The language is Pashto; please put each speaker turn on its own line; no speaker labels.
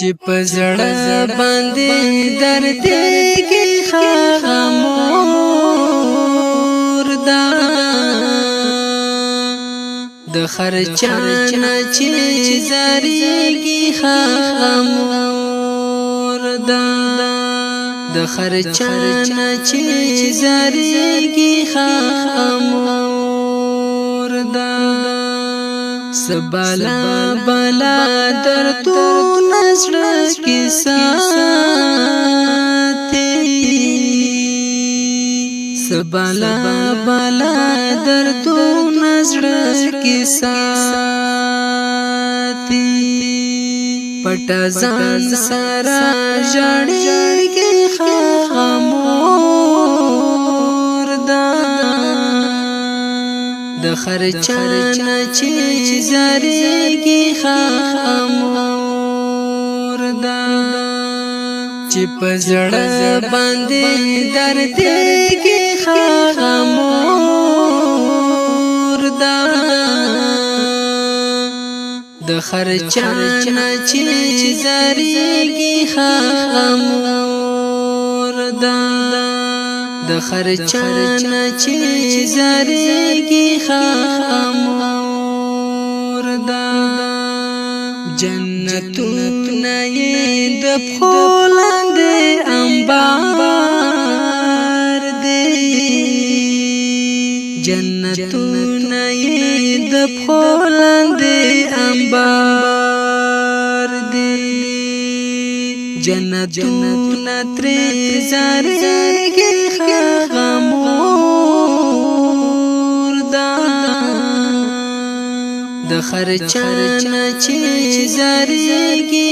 چې پزړه باندې درد کې خامور دا د خرچانه چې زریږي خامور دا د خرچانه چې زریږي خامور دا سبالا بالا دردو نزر کی ساتی سبالا بالا دردو نزر کی ساتی پټا ځان سره جړېږي خامور دا د خرچانه چې زریږي خامور دا چې پزړه باندې درد کې خامور دا د خرچانه چې زریږي خامور دا د خرچانه چې زریږي خامور دا جنتونه یې د پښو لاندې انبار دی جنتونه یې د پښو لاندې انبار دی جنتونه ترې زریږي خامور دا د خرچانه چې زریږي